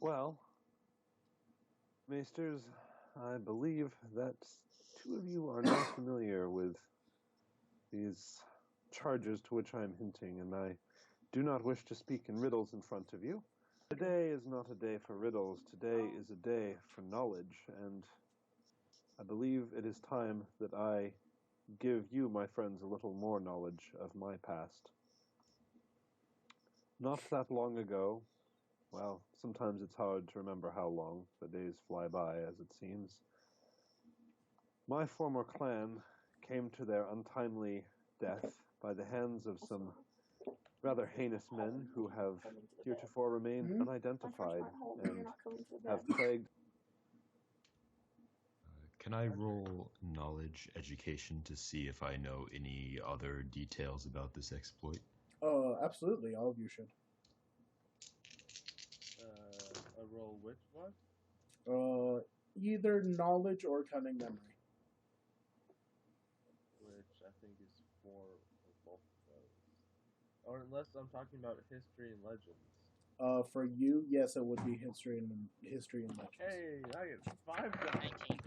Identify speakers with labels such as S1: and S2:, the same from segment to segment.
S1: Well, Maesters, I believe that two of you are not familiar with these charges to which I am hinting, and I do not wish to speak in riddles in front of you. Today is not a day for riddles. Today is a day for knowledge, and I believe it is time that I give you, my friends, a little more knowledge of my past. Not that long ago, well, sometimes it's hard to remember how long. The days fly by, as it seems. My former clan came to their untimely death by the hands of some rather heinous men who have heretofore remained unidentified and have plagued.
S2: Can I roll knowledge education to see if I know any other details about this exploit?
S3: Absolutely. All of you should.
S4: A roll which one?
S3: Either knowledge or cunning memory.
S4: Which I think is 4 for both of those. Or unless I'm talking about history and legends.
S3: For you, yes, it would be history and legends.
S4: Hey, I get 5 dice.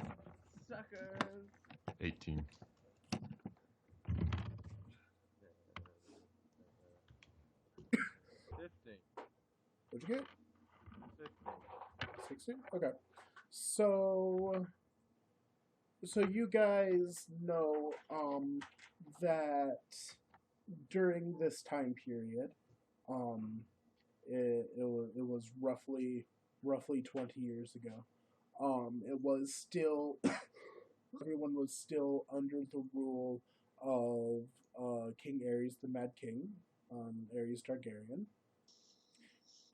S4: Suckers!
S2: 18.
S4: 15.
S3: What'd you get?
S4: 15.
S3: 16? Okay. So you guys know that during this time period, it was roughly 20 years ago. It was still everyone was still under the rule of King Aerys, the Mad King, Aerys Targaryen.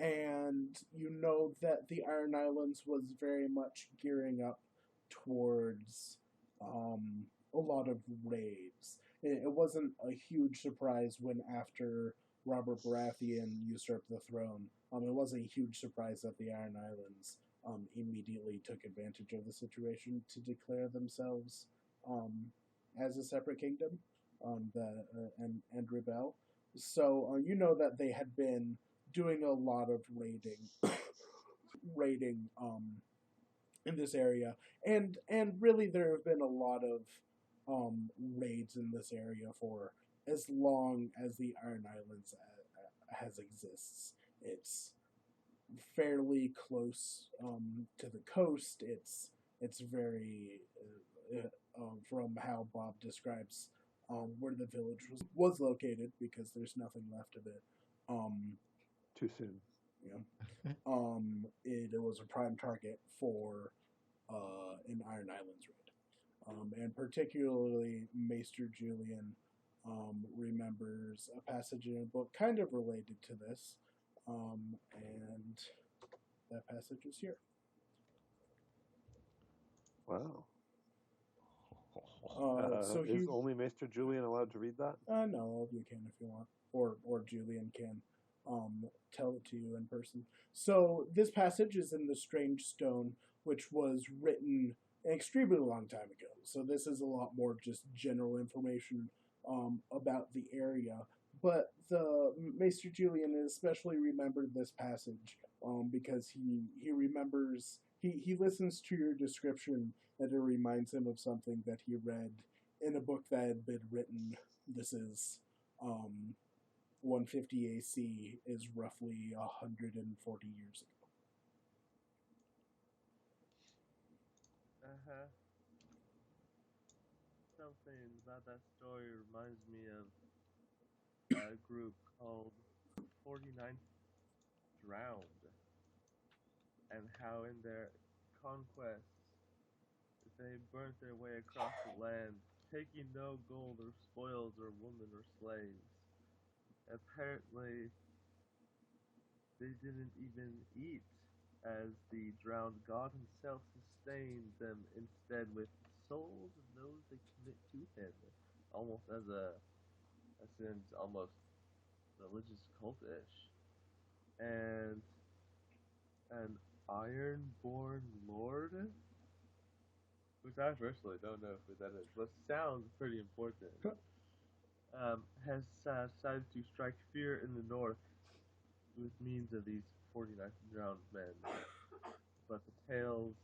S3: And you know that the Iron Islands was very much gearing up towards a lot of raids. It wasn't a huge surprise when after Robert Baratheon usurped the throne, it wasn't a huge surprise that the Iron Islands immediately took advantage of the situation to declare themselves as a separate kingdom and rebel. So you know that they had been doing a lot of raiding in this area, and really there have been a lot of raids in this area for as long as the Iron Islands has exists. It's fairly close to the coast. It's very from how Bob describes where the village was located, because there's nothing left of it.
S1: Too soon.
S3: Yeah. It was a prime target for an Iron Islands raid. And particularly Maester Julian remembers a passage in a book kind of related to this, and that passage is here.
S1: Wow.
S3: So
S1: is only Maester Julian allowed to read that?
S3: No, all of you can if you want, or Julian can tell it to you in person. So this passage is in the Strange Stone, which was written an extremely long time ago. So this is a lot more just general information about the area. But the Maester Julian especially remembered this passage because he remembers. He listens to your description, and it reminds him of something that he read in a book that had been written. This is 150 AC, is roughly 140 years ago.
S4: Uh-huh. Something about that story reminds me of a group called 49th Drowned, and how in their conquests they burnt their way across the land, taking no gold or spoils or women or slaves. Apparently, they didn't even eat, as the drowned god himself sustained them instead with souls of those that commit to him, almost as seems almost religious cultish. And an iron-born lord, which I personally don't know who that is, but sounds pretty important, has decided to strike fear in the north with means of these 49 drowned men, but the tale's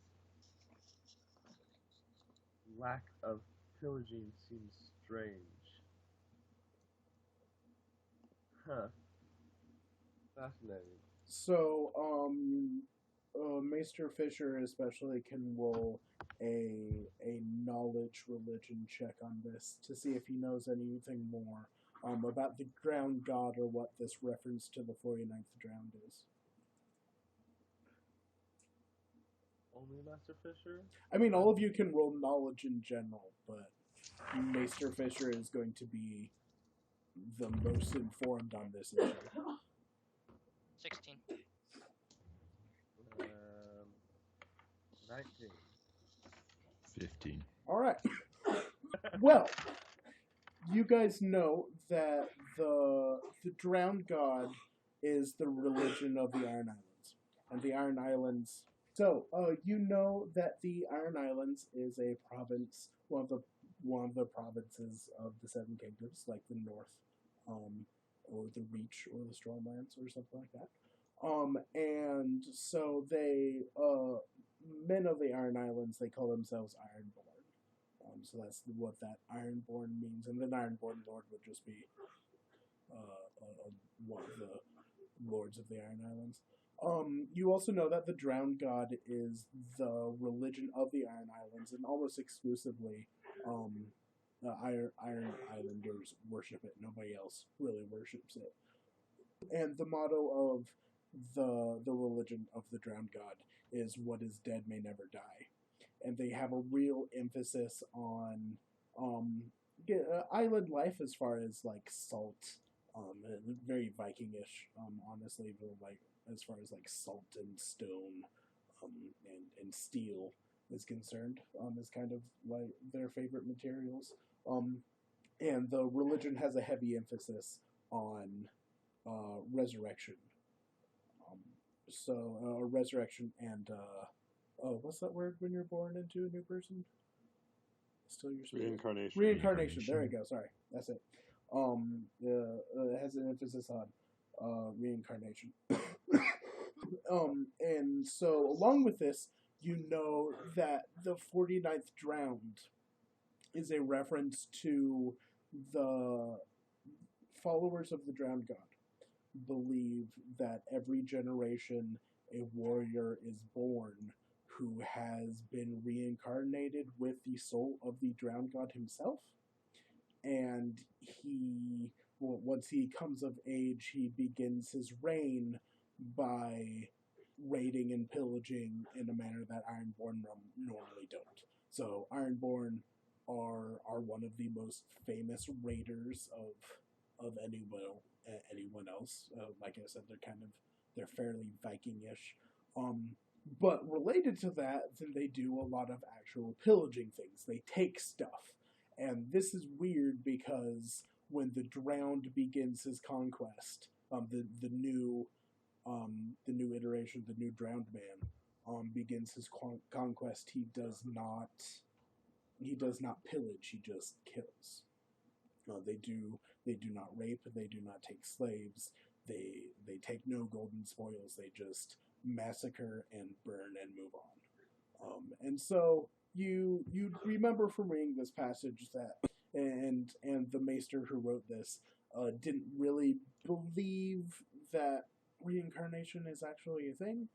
S4: lack of pillaging seems strange. Huh. Fascinating.
S3: So, Maester Fisher especially can roll a knowledge religion check on this to see if he knows anything more about the drowned god or what this reference to the 49th drowned is.
S4: Only Master Fisher?
S3: I mean, all of you can roll knowledge in general, but Maester Fisher is going to be the most informed on this issue.
S5: 16.
S4: 19.
S2: 15.
S3: All right. Well, you guys know that the drowned god is the religion of the Iron Islands, and the Iron Islands. So, you know that the Iron Islands is a province, one of the provinces of the Seven Kingdoms, like the North, or the Reach, or the Stormlands, or something like that. And so they, men of the Iron Islands, they call themselves Ironborn. So that's what that Ironborn means, and the Ironborn Lord would just be one of the lords of the Iron Islands. You also know that the drowned god is the religion of the Iron Islands, and almost exclusively, the Iron Islanders worship it. Nobody else really worships it. And the motto of the religion of the drowned god is "What is dead may never die," and they have a real emphasis on island life as far as like salt, very Vikingish, honestly, but like as far as like salt and stone, and steel is concerned, is kind of like their favorite materials. And the religion has a heavy emphasis on resurrection. Resurrection and what's that word when you're born into a new person? Still your spirit.
S1: Reincarnation.
S3: Reincarnation. There we go. Sorry, that's it. It has an emphasis on reincarnation. And so along with this, you know that the 49th drowned is a reference to the followers of the drowned god believe that every generation a warrior is born who has been reincarnated with the soul of the drowned god himself, and once he comes of age, he begins his reign by raiding and pillaging in a manner that Ironborn normally don't. So Ironborn are one of the most famous raiders of anyone else. Like I said, they're fairly Vikingish. But related to that, then they do a lot of actual pillaging things. They take stuff. And this is weird because when the drowned begins his conquest, the new iteration, the new drowned man, begins his conquest, he does not pillage, he just kills. They do not rape, they do not take slaves, they take no golden spoils, they just massacre and burn and move on. And so you remember from reading this passage that and the Maester who wrote this didn't really believe that reincarnation is actually a thing,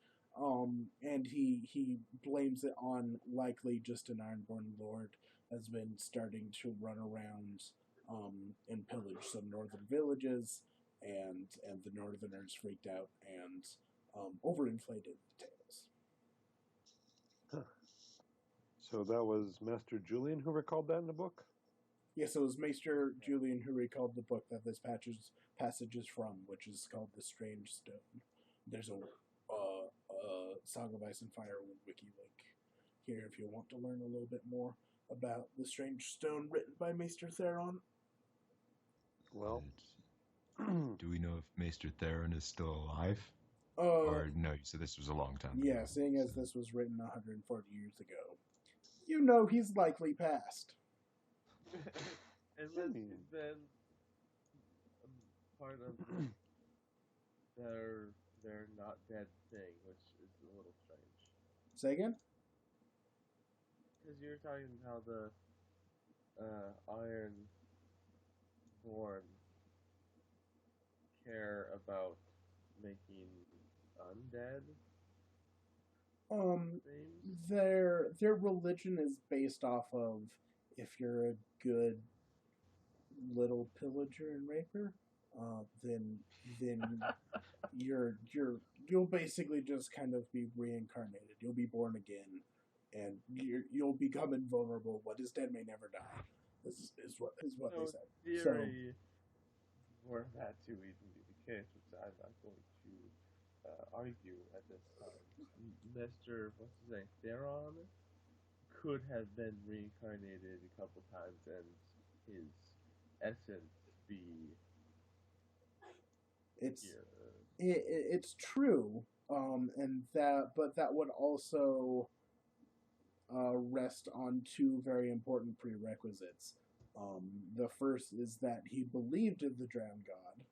S3: and he blames it on likely just an Ironborn Lord has been starting to run around and pillage some northern villages, and the Northerners freaked out and overinflated the tales.
S1: Huh. So that was Master Julian who recalled that in the book?
S3: Yes, it was Maester Julian who recalled the book that this passage is from, which is called The Strange Stone. There's a Song of Ice and Fire wiki link here if you want to learn a little bit more about The Strange Stone written by Maester Theron.
S1: Well,
S2: do we know if Maester Theron is still alive? Or no, you said this was a long time ago.
S3: Yeah, seeing as this was written 140 years ago, you know he's likely passed.
S4: Unless he's been part of they're not dead thing, which is a little strange.
S3: Say again?
S4: Because you're talking how the Ironborn care about making undead things.
S3: Their religion is based off of if you're a good little pillager and raper, then you'll basically just kind of be reincarnated. You'll be born again, and you'll become invulnerable. What is dead may never die. Is what
S4: So
S3: they said.
S4: theory, were that to even be the case, which I'm not going to argue at this time, Maester, what's his name, Theron, could have been reincarnated a couple times and his essence be
S3: it's true, but that would also rest on two very important prerequisites. The first is that he believed in the Drowned God,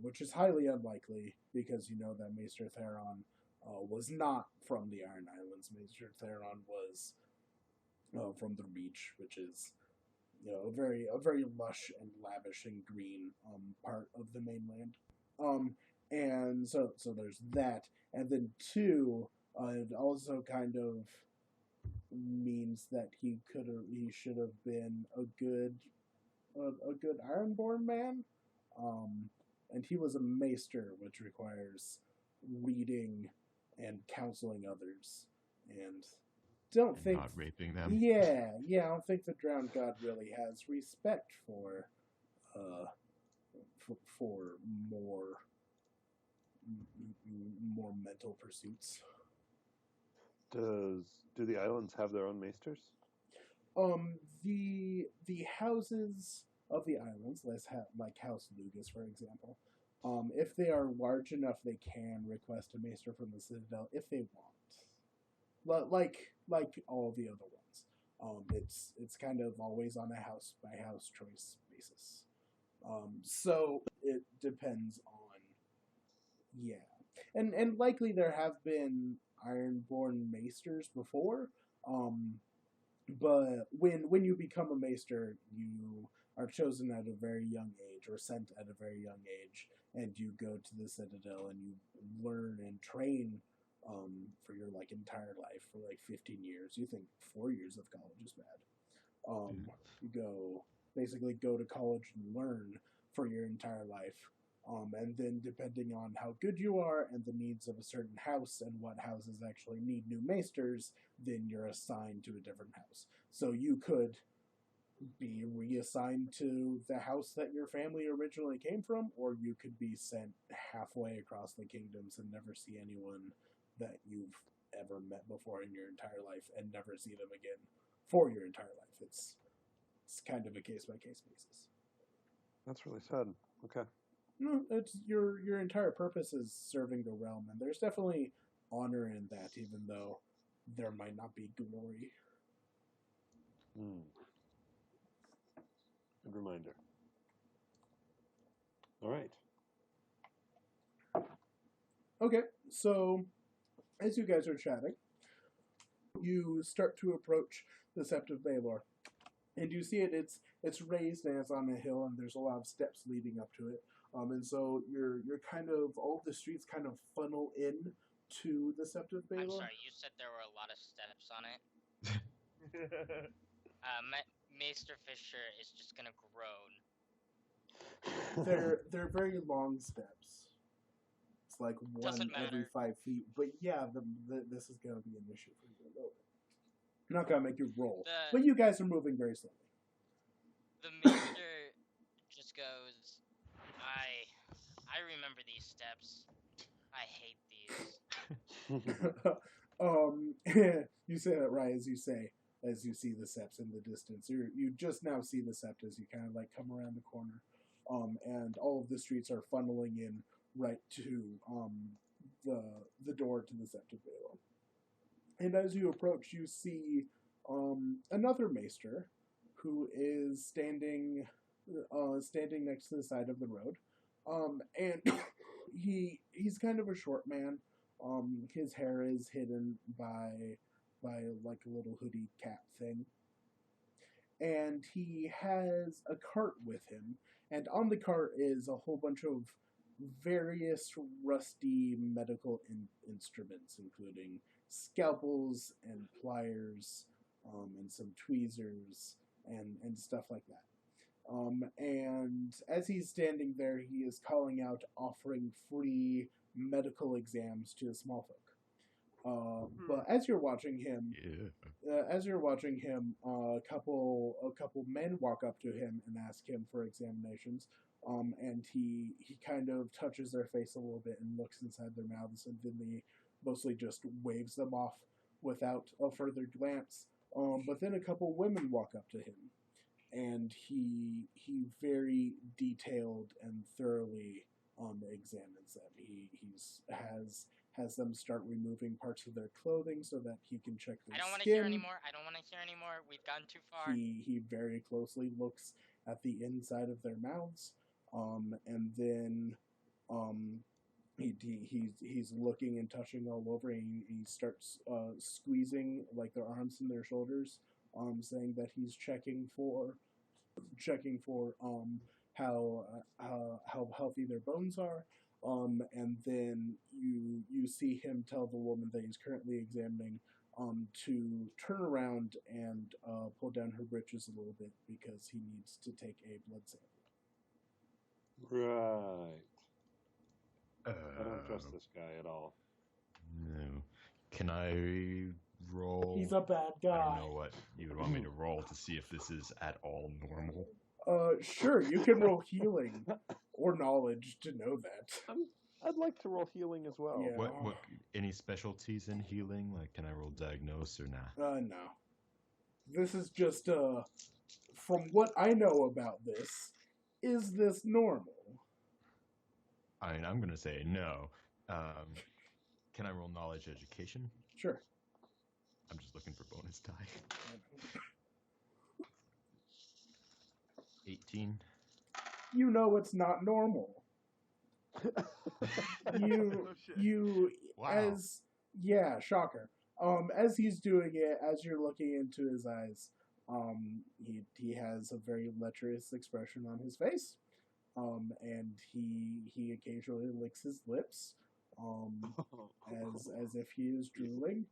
S3: which is highly unlikely because you know that Maester Theron was not from the Iron Islands. Maester Theron was from the Reach, which is a very lush and lavish and green part of the mainland. And so there's that, and then two, it also kind of means that he should have been a good Ironborn man, and he was a Maester, which requires reading and counseling others, and don't think
S2: not raping them.
S3: Yeah, I don't think the Drowned God really has respect for more mental pursuits.
S1: Do the islands have their own maesters?
S3: The houses of the islands, like House Lugus, for example, if they are large enough, they can request a maester from the Citadel if they want. Like all the other ones, it's kind of always on a house by house choice basis. So it depends on and likely there have been Ironborn Maesters before. But when you become a Maester, you are chosen at a very young age or sent at a very young age, and you go to the Citadel and you learn and train for your entire life for 15 years. You think 4 years of college is bad. You basically go to college and learn for your entire life. And then depending on how good you are and the needs of a certain house and what houses actually need new maesters, then you're assigned to a different house. So you could be reassigned to the house that your family originally came from, or you could be sent halfway across the kingdoms and never see anyone that you've ever met before in your entire life and never see them again for your entire life. It's kind of a case-by-case basis.
S1: That's really sad. Okay.
S3: No, it's your entire purpose is serving the realm, and there's definitely honor in that, even though there might not be glory.
S1: Good reminder. All right.
S3: Okay, so as you guys are chatting, you start to approach the Sept of Baelor, and you see it's raised and it's on a hill, and there's a lot of steps leading up to it. And so you're kind of all the streets kind of funnel in to the Sept of Baelor.
S5: I'm sorry, you said there were a lot of steps on it. Maester Fisher is just gonna groan.
S3: They're very long steps. It's like one every 5 feet. But yeah, this is gonna be an issue for you a little bit. I'm not gonna make you roll, but you guys are moving very slowly.
S5: The Maester just goes, I remember these steps. I hate these.
S3: You say that right as you see the Sept in the distance. You just now see the Sept as you kind of come around the corner, and all of the streets are funneling in right to the door to the Sept of Baelor. And as you approach, you see another Maester who is standing next to the side of the road, and he's kind of a short man. His hair is hidden by like a little hoodie cap thing, and he has a cart with him. And on the cart is a whole bunch of various rusty medical instruments, including scalpels and pliers, and some tweezers and stuff like that. And as he's standing there, he is calling out, offering free medical exams to the small folk. But as you're watching him, a couple men walk up to him and ask him for examinations. And he kind of touches their face a little bit and looks inside their mouths, and then he mostly just waves them off without a further glance. But then a couple women walk up to him, and he very detailed and thoroughly examines them. He has them start removing parts of their clothing so that he can check their skin.
S5: I don't want to hear anymore. We've gone too far.
S3: He very closely looks at the inside of their mouths, and then he's looking and touching all over. He starts squeezing like their arms and their shoulders, saying that he's checking for how healthy their bones are. And then you see him tell the woman that he's currently examining to turn around and pull down her breeches a little bit because he needs to take a blood sample.
S1: Right. I don't trust this guy at all.
S2: No. Can I roll?
S3: He's a bad guy.
S2: I don't know what you would want me to roll to see if this is at all normal.
S3: Sure, you can roll healing or knowledge to know that.
S1: I'd like to roll healing as well.
S3: Yeah.
S2: What any specialties in healing? Like, can I roll diagnose or nah?
S3: No. This is just, from what I know about this, is this normal?
S2: I mean, I'm going to say no. Can I roll knowledge education?
S3: Sure.
S2: I'm just looking for bonus die. 18.
S3: You know it's not normal.
S2: Wow.
S3: Shocker. As he's doing it, as you're looking into his eyes, he has a very lecherous expression on his face, and he occasionally licks his lips, as if he is drooling.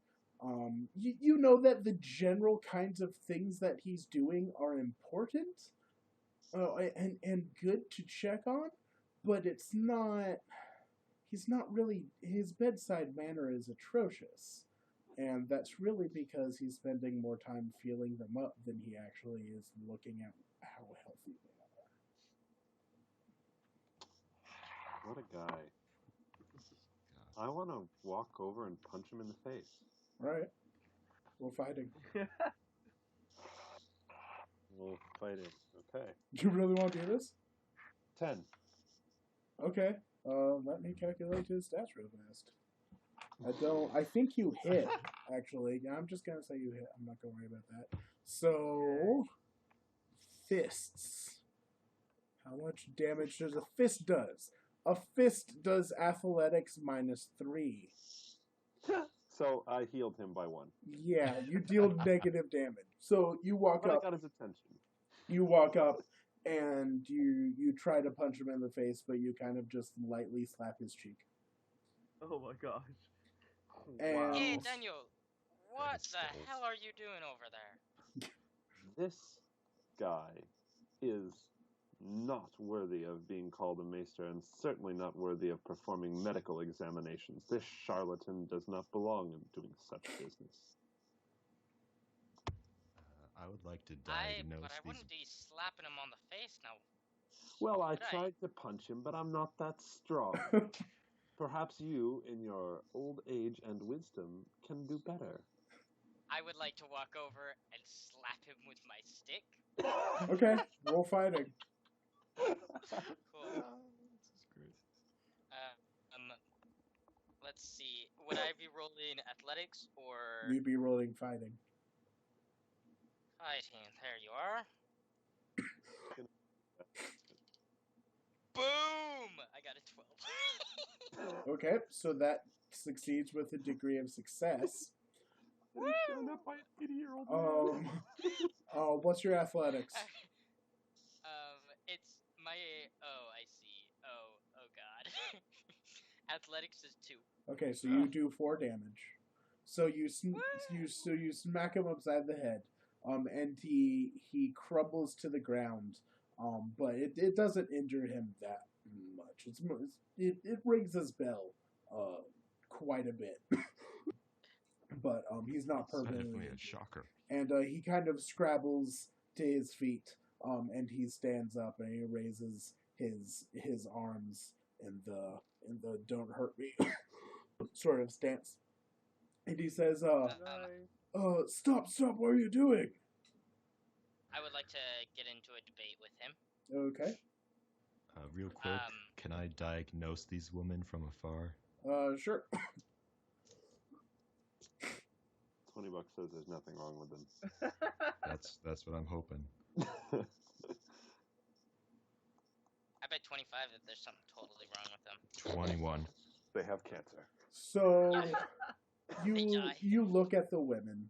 S3: You know that the general kinds of things that he's doing are important, and good to check on, but he's not really, his bedside manner is atrocious, and that's really because he's spending more time feeling them up than he actually is looking at how healthy they are.
S1: What a guy. I want to walk over and punch him in the face.
S3: Right. We're fighting.
S1: We'll fight it. Okay.
S3: Do you really want to do this?
S1: 10.
S3: Okay. Let me calculate his stats real fast. I think you hit, actually. I'm just going to say you hit. I'm not going to worry about that. So, fists. How much damage does a fist does? A fist does athletics -3.
S1: So I healed him by 1.
S3: Yeah, you deal negative damage. So you walk
S1: But
S3: up.
S1: I got his attention.
S3: You walk up and you try to punch him in the face, but you kind of just lightly slap his cheek.
S4: Oh my gosh.
S3: And-
S4: Wow.
S5: Hey, Daniel, what the hell are you doing over there?
S1: This guy is not worthy of being called a Maester, and certainly not worthy of performing medical examinations. This charlatan does not belong in doing such business.
S2: I would like to
S5: But
S2: diagnose
S5: I
S2: these.
S5: wouldn't be slapping him on the face now.
S1: Well, I
S5: Right.
S1: tried to punch him, but I'm not that strong. Perhaps you, in your old age and wisdom, can do better.
S5: I would like to walk over and slap him with my stick.
S3: Okay, roll fighting.
S5: Cool. Let's see. Would I be rolling athletics or
S3: You'd be rolling fighting.
S5: fighting? There you are. Boom! I got a 12.
S3: Okay, so that succeeds with a degree of success.
S1: He's shown up by an 80-year-old man.
S3: What's your athletics?
S5: It's my. Oh, I see. Oh God. Athletics is 2.
S3: Okay, so you do 4 damage. So you smack him upside the head, and he crumbles to the ground, but it doesn't injure him that much. It rings his bell, quite a bit, but he's not permanently
S2: Definitely a
S3: injured.
S2: shocker.
S3: And he kind of scrabbles to his feet, and he stands up and he raises his arms in the "don't hurt me" sort of stance. And he says, stop, what are you doing?
S5: I would like to get into a debate with him.
S3: Okay.
S2: Real quick, can I diagnose these women from afar?
S3: Sure.
S1: $20 says there's nothing wrong with them.
S2: That's what I'm hoping.
S5: I bet 25 that there's something totally wrong with them.
S2: 21.
S1: They have cancer.
S3: So
S5: Die.
S3: you look at the women.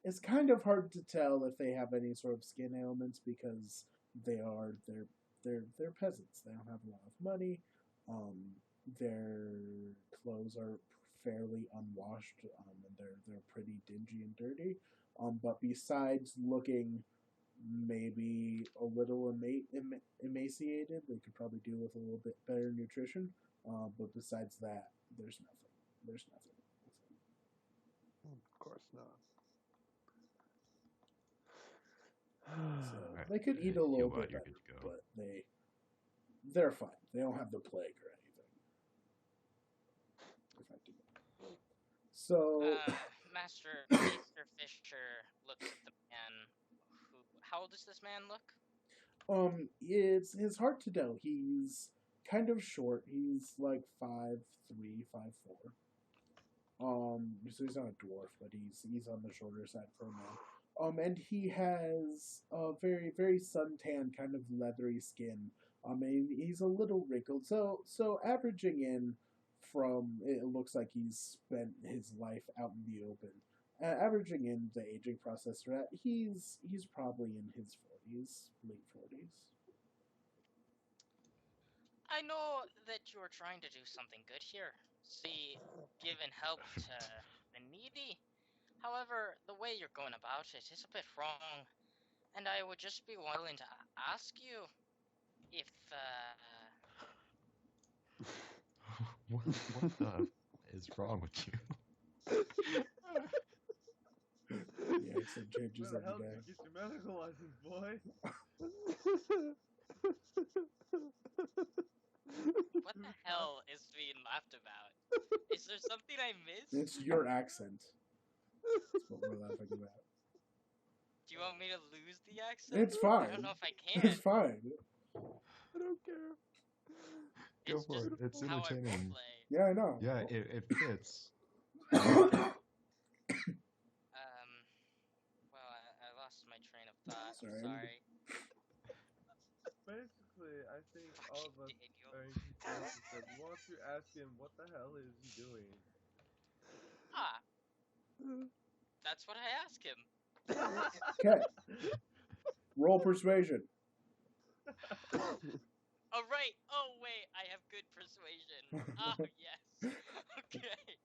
S3: It's kind of hard to tell if they have any sort of skin ailments because they're peasants. They don't have a lot of money. Their clothes are fairly unwashed, and they're pretty dingy and dirty. But besides looking maybe a little emaciated, they could probably do with a little bit better nutrition. But besides that, there's nothing.
S1: Of course not.
S3: So they could eat a little bit
S2: You're
S3: better,
S2: good to go.
S3: but they're fine. They don't have the plague or anything. So
S5: Maester Fisher looks at the man. How old does this man look?
S3: it's hard to know. He's kind of short. He's like 5'3", 5'4". So he's not a dwarf, but he's on the shorter side for a man. And he has a very, very suntan, kind of leathery skin. And he's a little wrinkled. So averaging in from, it looks like he's spent his life out in the open. Averaging in the aging process for that, he's probably in his 40s, late 40s.
S5: I know that you are trying to do something good here. See, giving help to the needy. However, the way you're going about it is a bit wrong, and I would just be willing to ask you if,
S2: What the is wrong with you?
S3: The accent changes
S4: Where the hell
S3: every
S4: did
S3: day.
S4: you get your medical license, boy?
S5: what the hell is being laughed about? Is there something I missed?
S3: It's your accent. That's what we're laughing about.
S5: Do you want me to lose the accent?
S3: It's fine.
S5: I don't know if I can.
S3: It's fine.
S1: I don't care.
S2: Go
S5: It's
S2: for
S5: just
S2: it. It's
S5: how I
S2: entertaining.
S5: roleplay.
S3: Yeah, I know.
S2: Yeah, it fits.
S5: Well, I lost my train of thought.
S3: Sorry.
S5: Sorry.
S4: Basically, I think all of us
S5: Daniel.
S4: are in consensus that we want to ask him what the hell is he doing.
S5: That's what I asked him.
S3: Okay. Roll persuasion.
S5: Oh, right. Oh, wait. I have good persuasion. Oh, yes. Okay.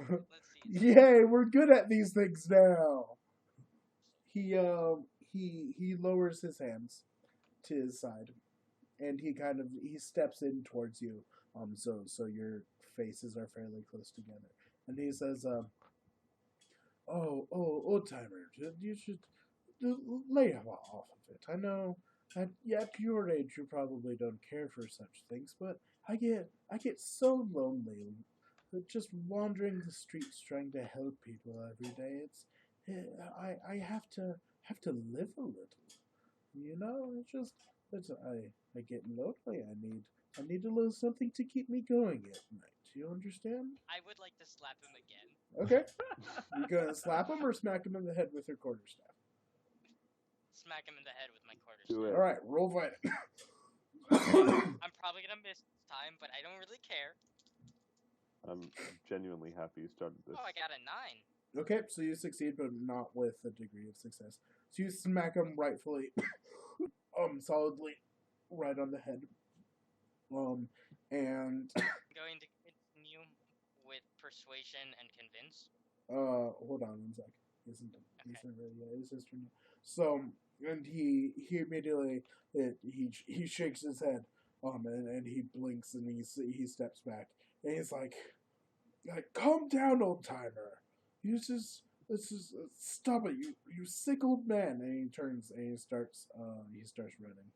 S5: Let's see.
S3: Yay, we're good at these things now. He lowers his hands to his side, and he steps in towards you. So your faces are fairly close together, and he says, old timer, you should lay off of it. I know at your age you probably don't care for such things, but I get so lonely just wandering the streets trying to help people every day. I have to live a little, you know. I get lonely. I need a little something to keep me going at night. You understand?
S5: I would like to slap him again.
S3: Okay. You gonna slap him or smack him in the head with your quarterstaff?
S5: smack him in the head with my quarterstaff.
S1: Do it.
S3: All right, roll fighting.
S5: I'm probably gonna miss this time, but I don't really care.
S1: I'm genuinely happy you started this.
S5: Oh, I got a 9.
S3: Okay, so you succeed, but not with a degree of success. So you smack him rightfully, solidly, right on the head. And
S5: I'm going to continue with persuasion and convince.
S3: hold on one sec. He's not ready yet. It's his turn. So, and he immediately he shakes his head, and he blinks and he steps back and he's like, calm down, old timer. Let's just stop it, you sick old man. And he turns and he starts running.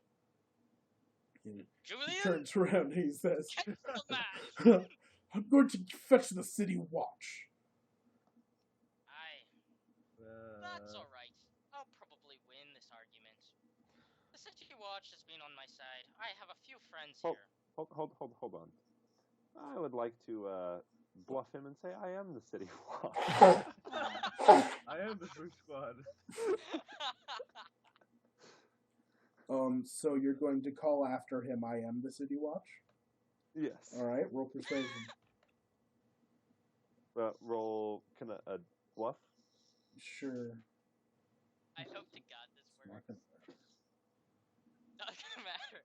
S3: He
S5: Julian,
S3: turns around and he says,
S5: gentleman!
S3: I'm going to fetch the city watch.
S5: That's alright. I'll probably win this argument. The city watch has been on my side. I have a few friends here.
S1: Hold on. I would like to bluff him and say I am the city watch.
S4: I am the first squad.
S3: So you're going to call after him, I am the city watch?
S1: Yes.
S3: Alright, roll persuasion.
S1: Roll a bluff?
S3: Sure.
S5: I hope to God this works.
S3: Not
S5: Not gonna matter.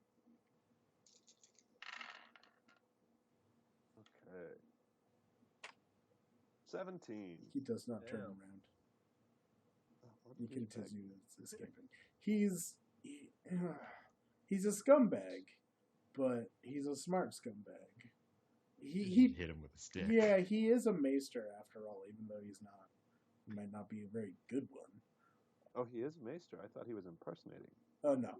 S1: Okay. 17.
S3: He does not turn
S4: Damn.
S3: around.
S1: What
S3: He
S1: did you
S3: continues escaping. He's a scumbag, but he's a smart scumbag. He
S2: hit him with a stick.
S3: Yeah, he is a maester after all, even though he's not. He might not be a very good one.
S1: Oh, he is Maester. I thought he was impersonating.
S3: Oh, no.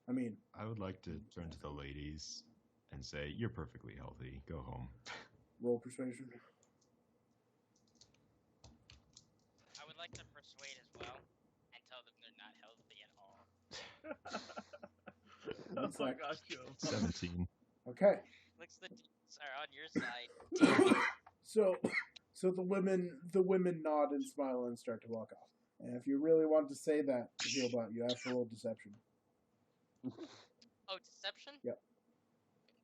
S3: I mean...
S2: I would like to turn to the ladies and say, you're perfectly healthy. Go home.
S3: Roll persuasion.
S5: I would like to persuade as well and tell them they're not healthy at all.
S4: Oh my gosh, Joe.
S2: 17.
S3: Okay.
S5: Looks the deeds are on your side.
S3: So the women nod and smile and start to walk off. And if you really want to say that to Healbot, you have to roll deception.
S5: Oh, deception?
S3: Yep.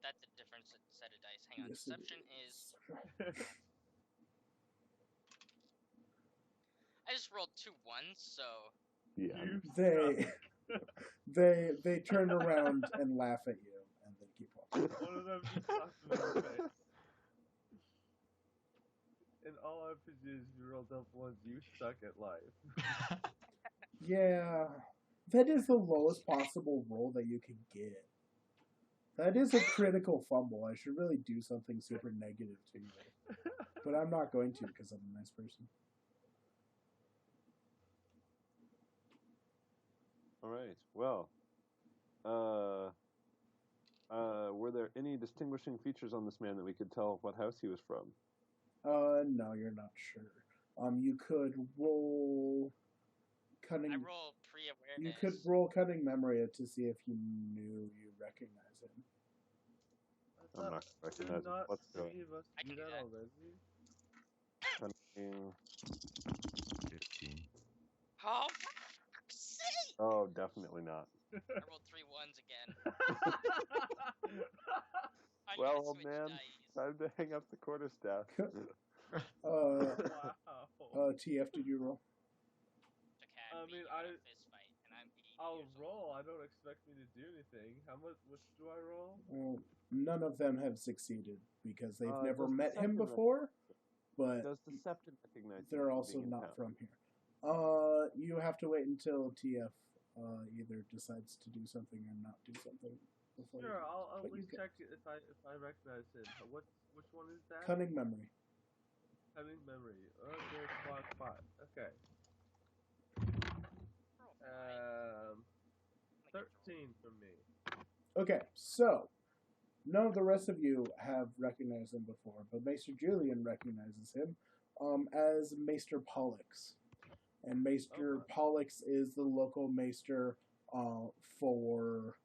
S5: That's a different set of dice. Hang on.
S3: Yes, it
S5: Deception is... I just rolled 2 1s, so...
S1: Yeah.
S3: They turn around and laugh at you, and they keep walking.
S4: One of them just slaps him in the face. And all I presume is if you rolled up ones, you suck at life.
S3: Yeah, that is the lowest possible roll that you can get. That is a critical fumble. I should really do something super negative to you. But I'm not going to because I'm a nice person.
S1: Alright, well. Were there any distinguishing features on this man that we could tell what house he was from?
S3: No, you're not sure. You could roll cunning.
S5: I roll pre-awareness.
S3: You could roll cunning memory to see if you knew you recognize him.
S1: I'm not recognizing. Let's go.
S5: I can do that.
S1: Cunning.
S2: 15.
S5: Oh, for fuck's sake!
S1: Oh, definitely not.
S5: I rolled 3 1s again. I need
S1: Well,
S5: to
S1: old
S5: switch
S1: man,
S5: dice.
S1: time to hang up the quarterstaff.
S4: Wow.
S3: TF, did you roll?
S5: I
S4: mean,
S5: fist fight, and I'm 80
S4: I'll
S5: years
S4: roll. I don't expect me to do anything. How much? Which do I roll?
S3: Well, none of them have succeeded because they've never
S1: does
S3: met him
S1: Deception
S3: before, but
S1: Does Deception recognize him
S3: they're
S1: as
S3: also
S1: being in
S3: not
S1: town?
S3: from here. You have to wait until TF either decides to do something or not do something. Before
S4: Sure, I'll
S3: but
S4: at
S3: you
S4: least
S3: can-
S4: check it if I recognize him. Which one is that?
S3: Cunning memory.
S4: Cunning memory. Okay, 5. Okay.
S5: Roll 5.
S4: 13 from me.
S3: Okay, so none of the rest of you have recognized him before, but Maester Julian recognizes him as Maester Pollux. And Maester Pollux is the local Maester for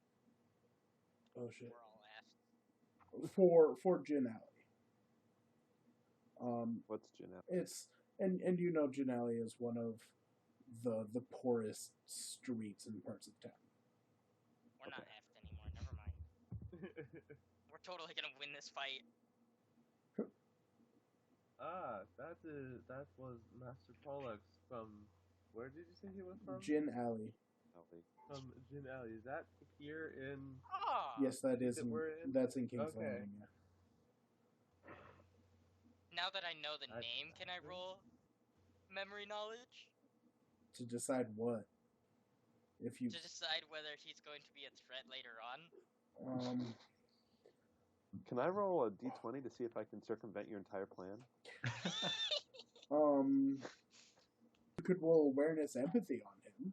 S5: We're all asked.
S3: for Gin Alley.
S1: What's Jeanette?
S3: It's and you know Gin Alley is one of the poorest streets and parts of town.
S5: We're not heft anymore. Never mind. We're totally gonna win this fight.
S4: That was Master Pollux from. Where did you say he was from?
S3: Gin Alley.
S4: From Gin Alley. Is that here in?
S5: Ah.
S3: Yes, that is. That's in King's
S4: Okay.
S3: Landing. Yeah.
S5: Now that I know the name, can I roll memory knowledge
S3: To decide what? If you
S5: to decide whether he's going to be a threat later on?
S1: Can I roll a d20 to see if I can circumvent your entire plan?
S3: You could roll awareness empathy on him.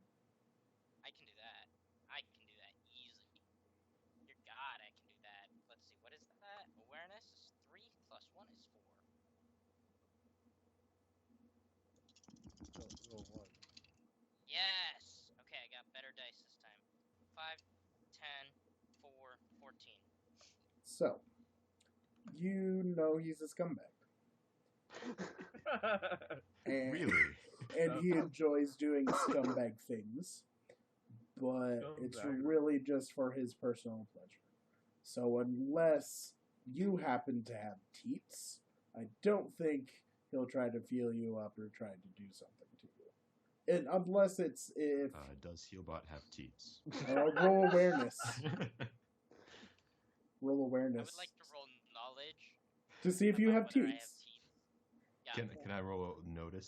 S5: I can do that. I can do that easily. Dear God, I can do that. Let's see, what is that? Awareness is 3 plus 1 is 4.
S4: Roll 1.
S5: Yes! Okay, I got better dice this time. 5, 10, 4, 14.
S3: So, you know he's a scumbag. And,
S2: Really?
S3: and he enjoys doing scumbag things, but it's really just for his personal pleasure. So unless you happen to have teats, I don't think he'll try to feel you up or try to do something to you. And unless it's if...
S2: does Healbot have teats?
S3: Roll awareness. Roll awareness.
S5: I would like to roll knowledge.
S3: To see if you have
S5: whether I
S3: teats.
S5: Yeah.
S2: Can I roll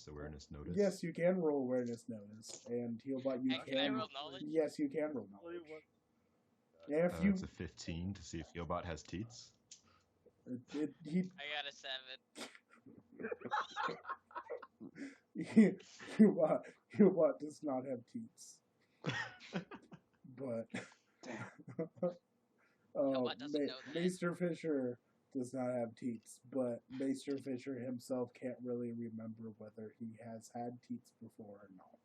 S2: awareness notice?
S3: Yes, you can roll awareness notice, and Healbot you
S5: Can I roll knowledge?
S3: Yes, you can roll knowledge.
S4: Yeah,
S3: If you
S2: It's a 15 to see if Healbot has teats.
S3: he
S5: I got a 7.
S3: Healbot does not have teats, but
S5: Healbot doesn't know that.
S3: Maester Fisher does not have teats, but Maester Fisher himself can't really remember whether he has had teats before or not.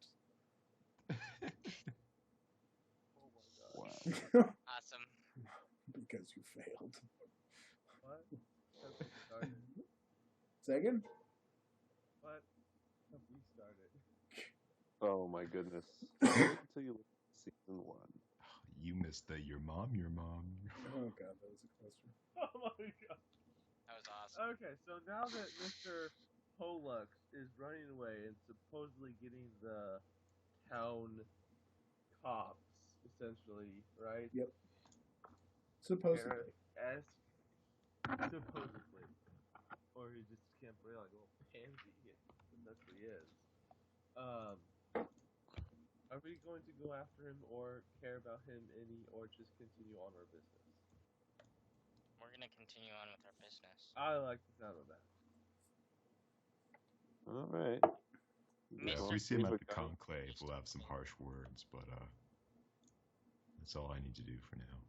S4: Oh my god.
S1: Wow.
S5: Awesome.
S3: Because you failed.
S4: What? Have we started?
S3: Second?
S4: What? Have we started?
S1: Oh my goodness. Wait until you look at season 1.
S2: You missed the your mom.
S3: Oh god, that was a close one.
S4: Oh my god.
S5: That was awesome.
S4: Okay, so now that Mr. Pollux is running away and supposedly getting the town cops, essentially, right?
S3: Yep. Supposedly.
S4: Supposedly. Or he just can't play like a little pansy. That's what he is. Are we going to go after him or care about him any, or just continue on our business?
S5: We're gonna continue on with our business.
S4: I like the sound of that.
S1: Alright.
S5: Maester-
S2: If we see him at the Conclave, we'll have some harsh words, but that's all I need to do for now.